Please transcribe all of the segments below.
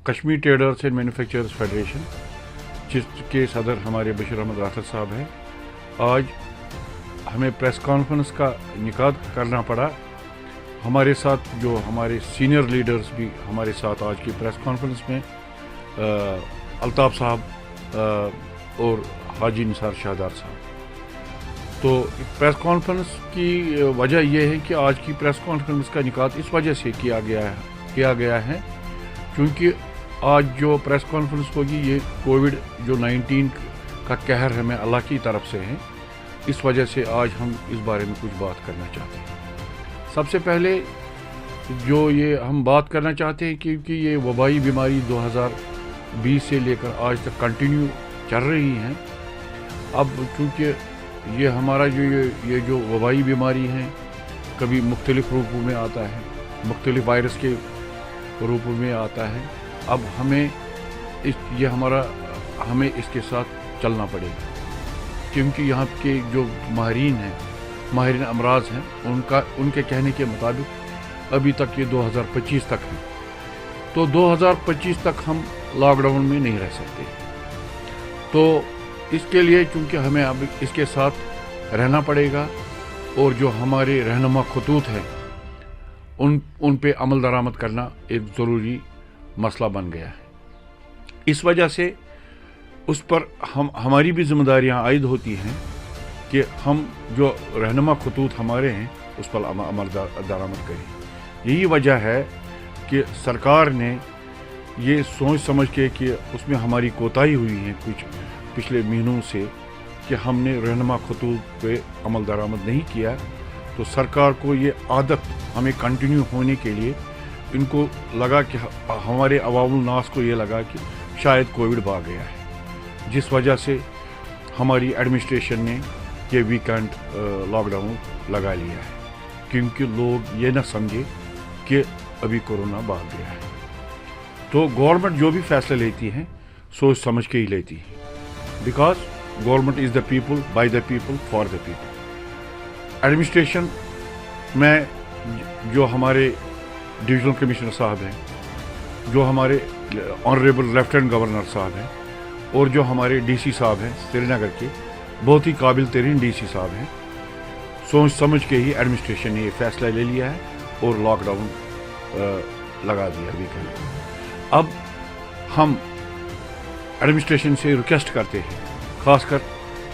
Kashmir traders and manufacturers federation, जिसके सदर हमारे बशीर अहमद राठर साहब हैं, आज हमें प्रेस कॉन्फ्रेंस का इनेकाद करना पड़ा। हमारे साथ जो हमारे सीनियर लीडर्स भी हमारे साथ आज की प्रेस कॉन्फ्रेंस में अल्ताफ़ साहब और हाजी निसार शाहदार साहब। तो प्रेस कॉन्फ्रेंस की वजह यह है कि आज की प्रेस कॉन्फ्रेंस का इनेकाद इस वजह से किया गया है क्योंकि आज जो प्रेस कॉन्फ्रेंस होगी ये कोविड-19 का कहर हमें अल्लाह की तरफ से है, इस वजह से आज हम इस बारे में कुछ बात करना चाहते हैं। सबसे पहले जो ये हम बात करना चाहते हैं क्योंकि ये वबाई बीमारी 2020 से लेकर आज तक कंटिन्यू चल रही हैं। अब चूँकि ये हमारा ये जो वबाई बीमारी है कभी मुख्तलिफ रूपों में आता है, मुख्तलिफ वायरस के रूपों में आता है। अब हमें हमें इसके साथ चलना पड़ेगा क्योंकि यहाँ के जो माहिरीन अमराज हैं उनके कहने के मुताबिक अभी तक ये 2025 तक है। तो 2025 तक हम लॉकडाउन में नहीं रह सकते। तो इसके लिए चूँकि हमें अब इसके साथ रहना पड़ेगा और जो हमारे रहनुमा खतूत हैं उन पे अमल दरामद करना एक ज़रूरी मसला बन गया है। इस वजह से उस पर हमारी भी जिम्मेदारियां आयद होती हैं कि हम जो रहनुमा खतूत हमारे हैं उस पर अमल दरामद करें। यही वजह है कि सरकार ने ये सोच समझ के कि उसमें हमारी कोताही हुई है कुछ पिछले महीनों से कि हमने रहनुमा खतूत पे अमल दरामद नहीं किया, तो सरकार को ये आदत हमें कंटिन्यू होने के लिए इनको लगा कि हमारे अवामुल नास को ये लगा कि शायद कोविड भाग गया है, जिस वजह से हमारी एडमिनिस्ट्रेशन ने ये वीकेंड लॉकडाउन लगा लिया है क्योंकि लोग ये ना समझे कि अभी कोरोना भाग गया है। तो गवर्नमेंट जो भी फैसले लेती है सोच समझ के ही लेती है, because government is the people, by the people, for the people. Administration में जो हमारे डिविजनल कमिश्नर साहब हैं, जो हमारे ऑनरेबल लेफ्टिनेंट गवर्नर साहब हैं और जो हमारे डीसी साहब हैं श्रीनगर के, बहुत ही काबिल तरीन डीसी साहब हैं, सोच समझ के ही एडमिनिस्ट्रेशन ने ये फैसला ले लिया है और लॉकडाउन लगा दिया वीकेंड। अब हम एडमिनिस्ट्रेशन से रिक्वेस्ट करते हैं, खासकर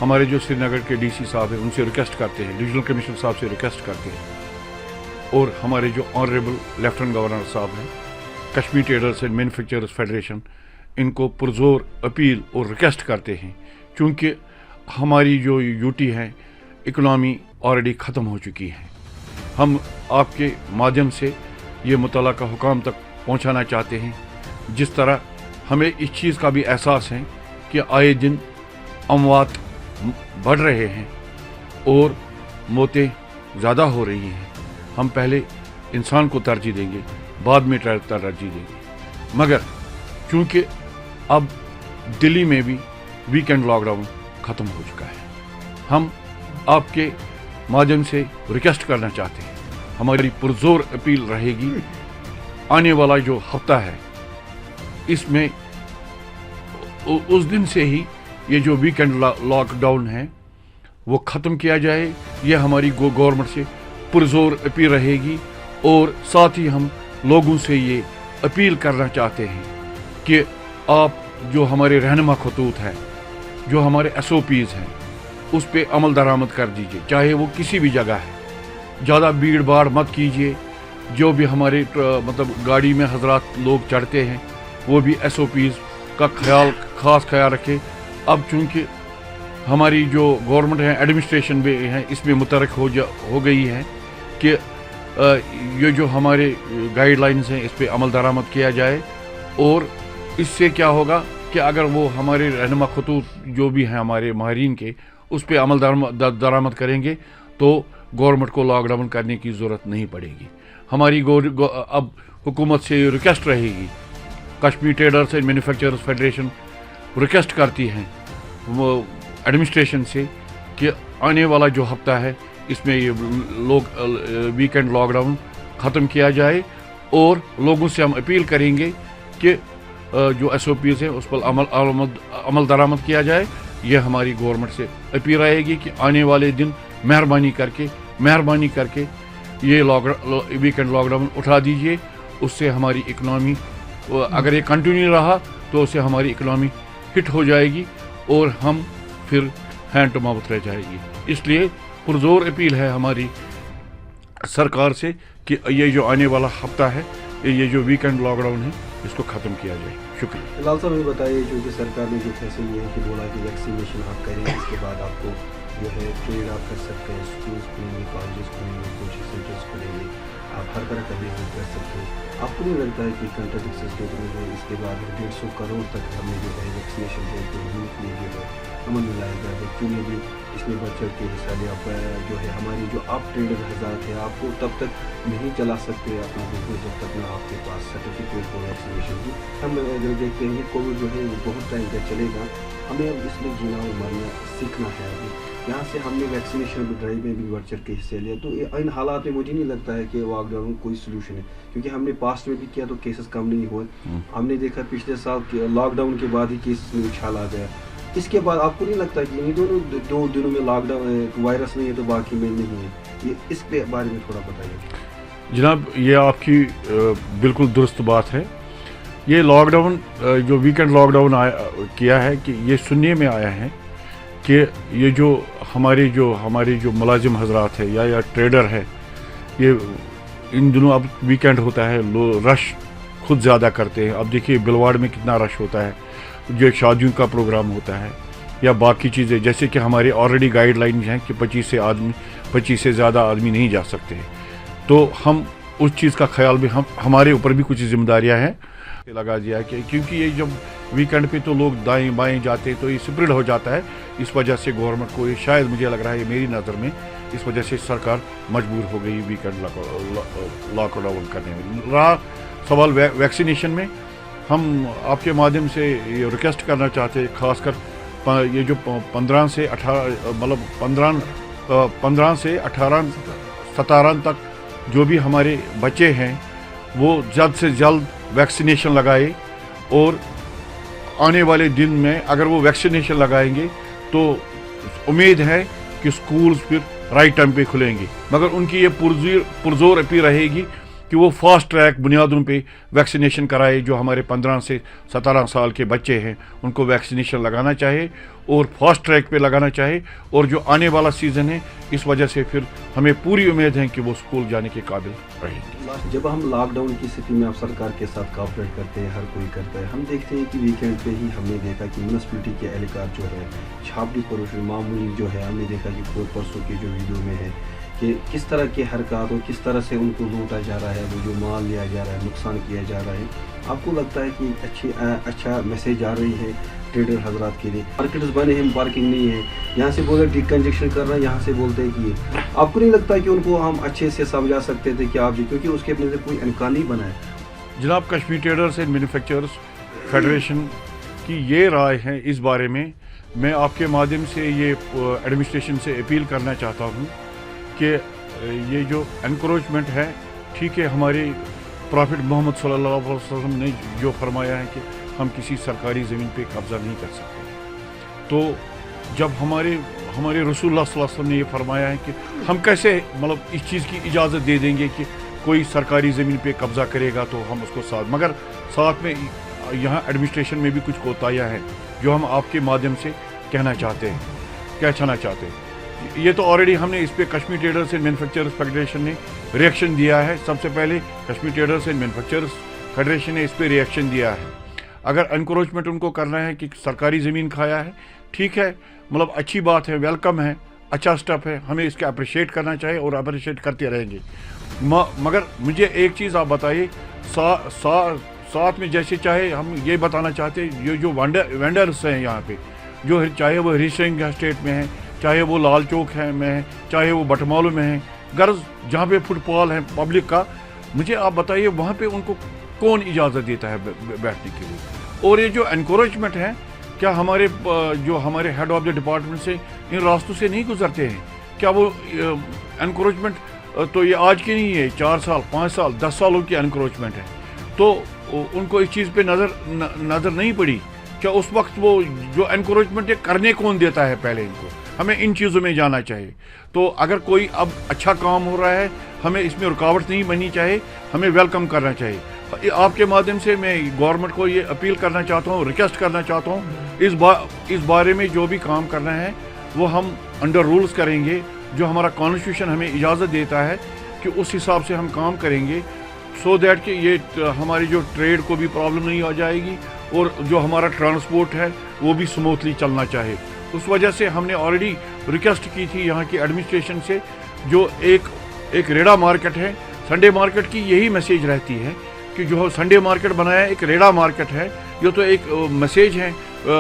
हमारे जो श्रीनगर के डीसी साहब हैं उनसे रिक्वेस्ट करते हैं, डिविजनल कमिश्नर साहब से रिक्वेस्ट करते हैं और हमारे जो ऑनरेबल लेफ्टिनेंट गवर्नर साहब हैं, Kashmir traders and manufacturers federation, इनको पुरजोर अपील और रिक्वेस्ट करते हैं क्योंकि हमारी जो यूटी है इकनॉमी ऑलरेडी ख़त्म हो चुकी है। हम आपके माध्यम से ये मुतल्लका हुकाम तक पहुंचाना चाहते हैं, जिस तरह हमें इस चीज़ का भी एहसास है कि आए दिन अमवात बढ़ रहे हैं और मौतें ज़्यादा हो रही हैं। हम पहले इंसान को तरजीह देंगे, बाद में तरजीह देंगे, मगर चूँकि अब दिल्ली में भी वीकेंड लॉकडाउन ख़त्म हो चुका है, हम आपके माध्यम से रिक्वेस्ट करना चाहते हैं, हमारी पुरजोर अपील रहेगी आने वाला जो हफ्ता है इसमें उस दिन से ही ये जो वीकेंड लॉकडाउन है वो ख़त्म किया जाए। ये हमारी गवर्नमेंट से पुरजोर अपील रहेगी और साथ ही हम लोगों से ये अपील करना चाहते हैं कि आप जो हमारे रहनुमा खतूत हैं, जो हमारे SOPs हैं, उस पे अमल दरामद कर दीजिए, चाहे वो किसी भी जगह है। ज़्यादा भीड़ भाड़ मत कीजिए, जो भी हमारे मतलब गाड़ी में हजरात लोग चढ़ते हैं वो भी SOPs का खास ख्याल रखें। अब चूँकि हमारी जो गवर्नमेंट है, एडमिनिस्ट्रेशन भी है, इसमें मुतरक हो गई है कि ये जो हमारे गाइडलाइंस हैं इस पे अमल दरामद किया जाए और इससे क्या होगा कि अगर वो हमारे रहनुमा खतूत जो भी हैं हमारे माहिरीन के उस पे अमल दरामद करेंगे तो गवर्नमेंट को लॉकडाउन करने की ज़रूरत नहीं पड़ेगी। हमारी अब हुकूमत से रिक्वेस्ट रहेगी, Kashmir traders and manufacturers federation request करती हैं वो एडमिनिस्ट्रेशन से कि आने वाला जो हफ्ता है इसमें ये वीकेंड लॉकडाउन ख़त्म किया जाए और लोगों से हम अपील करेंगे कि जो SOPs हैं उस पर अमल दरामद किया जाए। ये हमारी गवर्नमेंट से अपील रहेगी कि आने वाले दिन मेहरबानी करके ये वीकेंड लॉकडाउन उठा दीजिए। उससे हमारी इकनॉमी, अगर ये कंटिन्यू रहा तो उससे हमारी इकनॉमी हिट हो जाएगी और हम फिर हैंड टू माउथ रह जाएगी। इसलिए पुरजोर अपील है हमारी सरकार से कि ये जो आने वाला हफ्ता है, ये जो वीकेंड लॉकडाउन है, इसको ख़त्म किया जाए। शुक्रिया। लाल साहब ये बताइए, जो कि सरकार ने जो फैसले लिए हैं कि बोला कि वैक्सीनेशन आप करें, इसके बाद आपको जो है ट्रेड आप कर सकते हैं, स्कूल्स खुलेंगे, कॉलेजेस खुलेंगे, कोचिंग सेंटर्स खुलेंगे, आप हर तरह का बिजनेस कर सकते हैं। आपको नहीं लगता है कि कंट्राडिक्शन स्टेटमेंट है, इसके बाद 150 करोड़ तक हमें जो है वैक्सीनेशन रेट को यूथ में जो है अमल में लाया गया? बच्चों ने भी इसमें बढ़ चढ़ के हिस्सा लिया। जो है हमारी जो आप ट्रेडर हज़ार थे, आपको तब तक नहीं चला सकते अपना बिजनेस जब तक ना आपके पास सर्टिफिकेट हो वैक्सीनेशन की। हम अगर देखते हैं कोविड जो है वो बहुत टाइम तक चलेगा, हमें अब इसमें जीना और मरना सीखना है। अभी यहाँ से हमने वैक्सीनेशन ड्राइव में भी बढ़ चढ़ के हिस्से लिया, तो इन हालात में मुझे नहीं लगता है कि लॉकडाउन कोई सोल्यूशन है, क्योंकि हमने पास्ट में भी किया तो केसेस कम नहीं हुए। हमने देखा पिछले साल लॉकडाउन के बाद ही केसेस में उछाल आ गया। इसके बाद आपको नहीं लगता कि इन दो दिनों में लॉकडाउन वायरस नहीं है तो बाकी में नहीं है? ये इस पे बारे में थोड़ा बताइए। जनाब, ये आपकी बिल्कुल दुरुस्त बात है। ये लॉकडाउन जो वीकेंड लॉकडाउन किया है, कि ये सुनने में आया है कि ये जो हमारे जो मुलाजिम हजरात है या ट्रेडर है, ये इन दिनों अब वीकेंड होता है, रश खुद ज़्यादा करते हैं। अब देखिए बिलवाड़ में कितना रश होता है, जो शादियों का प्रोग्राम होता है या बाकी चीज़ें, जैसे कि हमारे ऑलरेडी गाइडलाइन हैं कि 25 से ज़्यादा आदमी नहीं जा सकते हैं। तो हम उस चीज़ का ख्याल भी हमारे ऊपर भी कुछ जिम्मेदारियां हैं लगा दिया है कि क्योंकि ये जब वीकेंड पे तो लोग दाएं बाएं जाते हैं तो ये स्प्रेड हो जाता है। इस वजह से गवर्नमेंट को ये, शायद मुझे लग रहा है, ये मेरी नज़र में, इस वजह से सरकार मजबूर हो गई वीकेंड लॉकडाउन करने में। रहा सवाल वैक्सीनेशन में, हम आपके माध्यम से ये रिक्वेस्ट करना चाहते हैं, खासकर ये जो 15 से 17 तक जो भी हमारे बच्चे हैं वो जल्द से जल्द वैक्सीनेशन लगाए, और आने वाले दिन में अगर वो वैक्सीनेशन लगाएंगे तो उम्मीद है कि स्कूल्स फिर राइट टाइम पे खुलेंगे। मगर उनकी ये पुरजोर अपील रहेगी कि वो फास्ट ट्रैक बुनियादों पे वैक्सीनेशन कराए। जो हमारे 15 से 17 साल के बच्चे हैं उनको वैक्सीनेशन लगाना चाहिए और फास्ट ट्रैक पे लगाना चाहिए। और जो आने वाला सीज़न है, इस वजह से फिर हमें पूरी उम्मीद है कि वो स्कूल जाने के काबिल रहेंगे। जब हम लॉकडाउन की स्थिति में आप सरकार के साथ कोऑपरेट करते हैं, हर कोई करता है, हम देखते हैं कि वीकेंड पे ही हमने देखा कि म्यूनसिपलिटी के एहलकार जो है छापड़ी परोशन मामूली जो है, हमने देखा कि परसों की जो वीडियो में है कि किस तरह के हरकत और किस तरह से उनको लूटा जा रहा है, वो जो माल लिया जा रहा है, नुकसान किया जा रहा है। आपको लगता है कि अच्छा मैसेज आ रही है ट्रेडर हजरात के लिए? मार्केट्स बने हैं, पार्किंग नहीं है, यहाँ से बोले डिकंजेक्शन कर रहा है, यहाँ से बोलते हैं कि ये। आपको नहीं लगता कि उनको हम अच्छे से समझा सकते थे कि आप जी, क्योंकि उसके अपने से कोई इनकार नहीं बना है? जनाब, Kashmir traders and manufacturers federation की ये राय है इस बारे में। मैं आपके माध्यम से ये एडमिनिस्ट्रेशन से अपील करना चाहता हूँ कि ये जो एनक्रोचमेंट है, ठीक है, हमारे प्रॉफिट मोहम्मद सल्लल्लाहु अलैहि वसल्लम ने जो फरमाया है कि हम किसी सरकारी ज़मीन पे कब्ज़ा नहीं कर सकते, तो जब हमारे रसूलुल्लाह सल्लल्लाहु अलैहि वसल्लम ने ये फरमाया है कि हम कैसे मतलब इस चीज़ की इजाज़त दे देंगे कि कोई सरकारी ज़मीन पे कब्ज़ा करेगा तो हम उसको साथ, मगर साथ में यहाँ एडमिनिस्ट्रेशन में भी कुछ कोताहियाँ हैं जो हम आपके माध्यम से कहना चाहते हैं। ये तो ऑलरेडी हमने इस पे Kashmir traders and manufacturers federation ने रिएक्शन दिया है। सबसे पहले Kashmir traders and manufacturers federation ने इस पे रिएक्शन दिया है। अगर एनक्रोचमेंट उनको करना है कि सरकारी ज़मीन खाया है, ठीक है, मतलब अच्छी बात है, वेलकम है, अच्छा स्टेप है, हमें इसका अप्रिशिएट करना चाहिए और अप्रिशिएट करते रहेंगे। मगर मुझे एक चीज़ आप बताइए, साथ में जैसे चाहे हम ये बताना चाहते हैं, ये जो वेंडर्स हैं यहाँ पे, जो चाहे वो हरी सिंह स्टेट में है, चाहे वो लाल चौक है में, चाहे वो बटमालू में है, गर्ज जहाँ पे फुटबॉल है पब्लिक का, मुझे आप बताइए वहाँ पे उनको कौन इजाज़त देता है बैठने के लिए? और ये जो एनकरेजमेंट है, क्या हमारे हेड ऑफ द डिपार्टमेंट से इन रास्तों से नहीं गुजरते हैं? क्या वो एनकरेजमेंट तो ये आज की नहीं है, 4 साल 5 साल 10 सालों की एनकरेजमेंट है। تو उनको इस चीज़ पे नज़र नहीं पड़ी। क्या उस वक्त वो जो एनकरेजमेंट है करने कौन देता है पहले इनको, हमें इन चीज़ों में जाना चाहिए। तो अगर कोई अब अच्छा काम हो रहा है, हमें इसमें रुकावट नहीं बननी चाहिए, हमें वेलकम करना चाहिए। आपके माध्यम से मैं गवर्नमेंट को ये अपील करना चाहता हूँ, रिक्वेस्ट करना चाहता हूँ, इस बारे में जो भी काम करना है वो हम अंडर रूल्स करेंगे, जो हमारा कॉन्स्टिट्यूशन हमें इजाज़त देता है कि उस हिसाब से हम काम करेंगे, सो दैट कि ये हमारी जो ट्रेड को भी प्रॉब्लम नहीं आ जाएगी और जो हमारा ट्रांसपोर्ट है वो भी स्मूथली चलना चाहिए। उस वजह से हमने ऑलरेडी रिक्वेस्ट की थी यहाँ की एडमिनिस्ट्रेशन से, जो एक रेड़ा मार्केट है, संडे मार्केट की यही मैसेज रहती है कि जो संडे मार्केट बनाया एक रेड़ा मार्केट है, ये तो एक मैसेज है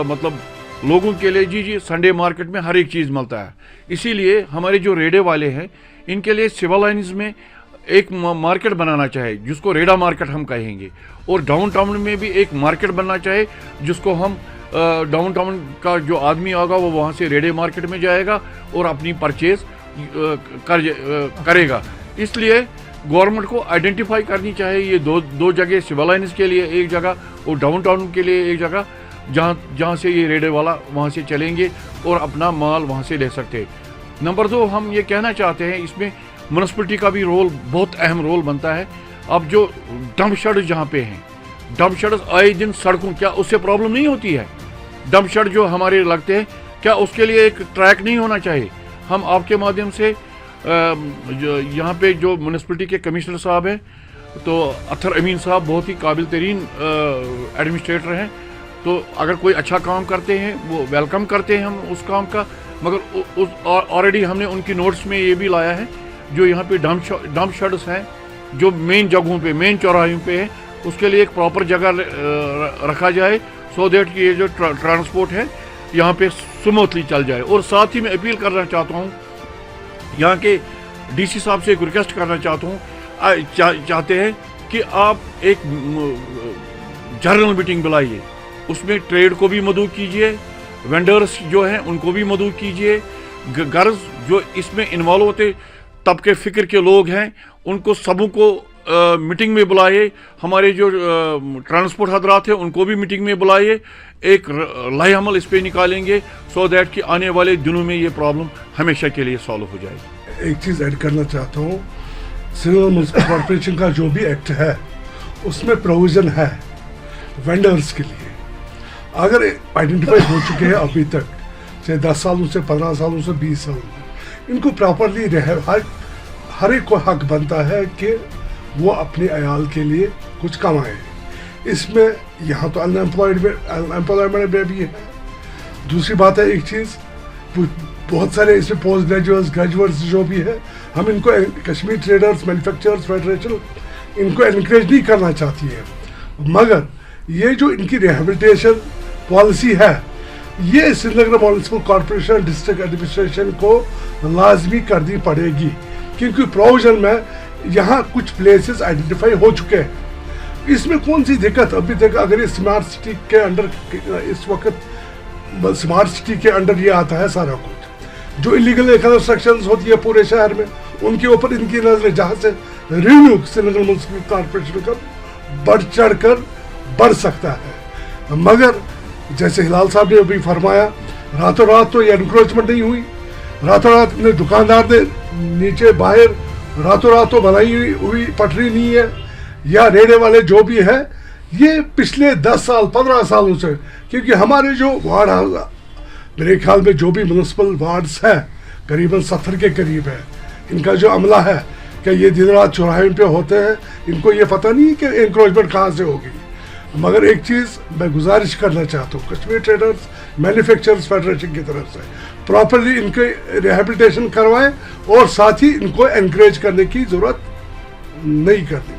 मतलब लोगों के लिए, जी संडे मार्केट में हर एक चीज़ मिलता है। इसीलिए हमारे जो रेड़े वाले हैं इनके लिए सिविल लाइन्स में एक मार्केट बनाना चाहिए जिसको रेड़ा मार्केट हम कहेंगे, और डाउन टाउन में भी एक मार्केट बनना चाहिए जिसको हम डाउन टाउन का जो आदमी होगा वो वहाँ से रेड़े मार्केट में जाएगा और अपनी परचेज करेगा। इसलिए गवर्नमेंट को आइडेंटिफाई करनी चाहिए ये दो जगह, सिविल लाइन्स के लिए एक जगह और डाउन टाउन के लिए एक जगह, जहाँ से ये रेड़े वाला वहाँ से चलेंगे और अपना माल वहाँ से ले सकते हैं। नंबर 2, हम ये कहना चाहते हैं इसमें म्यूनसिपलिटी का भी रोल, बहुत अहम रोल बनता है। अब जो डंप शड जहाँ पे हैं, डंप शड आए दिन सड़कों, क्या उससे प्रॉब्लम नहीं होती है? डंप शड जो हमारे लगते हैं, क्या उसके लिए एक ट्रैक नहीं होना चाहिए? हम आपके माध्यम से यहाँ पे जो म्यूनसिपलिटी के कमिश्नर साहब हैं, तो अत्तर अमीन साहब बहुत ही काबिल तरीन एडमिनिस्ट्रेटर हैं, तो अगर कोई अच्छा काम करते हैं वो वेलकम करते हैं हम उस काम का, मगर ऑलरेडी हमने उनकी नोट्स में ये भी लाया है जो यहाँ पे डंप शड्स हैं जो मेन जगहों पे, मेन चौराहों पे है, उसके लिए एक प्रॉपर जगह रखा जाए, सो दैट कि ये जो ट्रांसपोर्ट है यहाँ पे स्मूथली चल जाए। और साथ ही मैं अपील करना चाहता हूँ, यहाँ के डीसी साहब से एक रिक्वेस्ट करना चाहता हूँ, चाहते हैं कि आप एक जनरल मीटिंग बुलाइए, उसमें ट्रेड को भी मदऊ कीजिए, वेंडर्स जो हैं उनको भी मदऊ कीजिए, गर्ज जो इसमें इन्वॉल्व होते तबके फ़िक्र के लोग हैं उनको सबों को मीटिंग में बुलाइए, हमारे जो ट्रांसपोर्ट हजरात हैं उनको भी मीटिंग में बुलाइए, एक लाए अमल इस पे निकालेंगे, सो दैट कि आने वाले दिनों में ये प्रॉब्लम हमेशा के लिए सॉल्व हो जाएगी। एक चीज़ ऐड करना चाहता हूँ, सिविल म्युनिसिपल कॉर्पोरेशन का जो भी एक्ट है उसमें प्रोविज़न है वेंडर्स के लिए। अगर आइडेंटिफाई हो चुके हैं अभी तक, चाहे 10 सालों से, 15 सालों से, 20 सालों में, इनको प्रॉपरली हर एक को हक बनता है कि वो अपने अयाल के लिए कुछ कमाए। इसमें यहाँ तो अनएम्प्लॉयमेंट में भी है। दूसरी बात है एक चीज़, बहुत सारे इसमें पोस्ट ग्रेजुएट्स जो भी है, हम इनको कश्मीर ट्रेडर्स मैन्युफैक्चरर्स फेडरेशन इनको एनकरेज नहीं करना चाहती है, मगर ये जो इनकी रिहेबिलिटेशन पॉलिसी है ये Srinagar municipal corporation district administration को लाजमी करनी पड़ेगी, क्योंकि प्रोविजन में यहाँ कुछ प्लेसेस आइडेंटिफाई हो चुके हैं। इसमें कौन सी दिक्कत अभी तक, अगर ये स्मार्ट सिटी के अंडर, इस वक्त स्मार्ट सिटी के अंडर ये आता है सारा कुछ, जो इलीगल कंस्ट्रक्शंस होती है पूरे शहर में उनके ऊपर इनकी नजर, जहाँ से रेवेन्यू श्रीनगर म्युनिसिपल कॉर्पोरेशन का बढ़ चढ़ कर बढ़ सकता है। मगर जैसे हिलाल साहब ने अभी फरमाया, रातों रात तो ये एनक्रोचमेंट नहीं हुई, रातों रात ने दुकानदार ने नीचे बाहर रातों रात तो बनाई हुई पटरी नहीं है, या रेड़े वाले जो भी है, ये पिछले 10 साल 15 सालों से, क्योंकि हमारे जो वार्ड, मेरे ख्याल में जो भी म्युनिसिपल वार्ड्स हैं करीबन 70 के करीब है, इनका जो अमला है कि ये दिन रात चौराहे पे होते हैं, इनको ये पता नहीं कि एनक्रोचमेंट कहाँ से होगी। मगर एक चीज़ मैं गुजारिश करना चाहता हूँ कश्मीर ट्रेडर्स मैन्युफैक्चरर्स फेडरेशन की तरफ से, प्रॉपरली इनके रिहेबिलिटेशन करवाएं और साथ ही इनको एनकरेज करने की ज़रूरत नहीं करनी।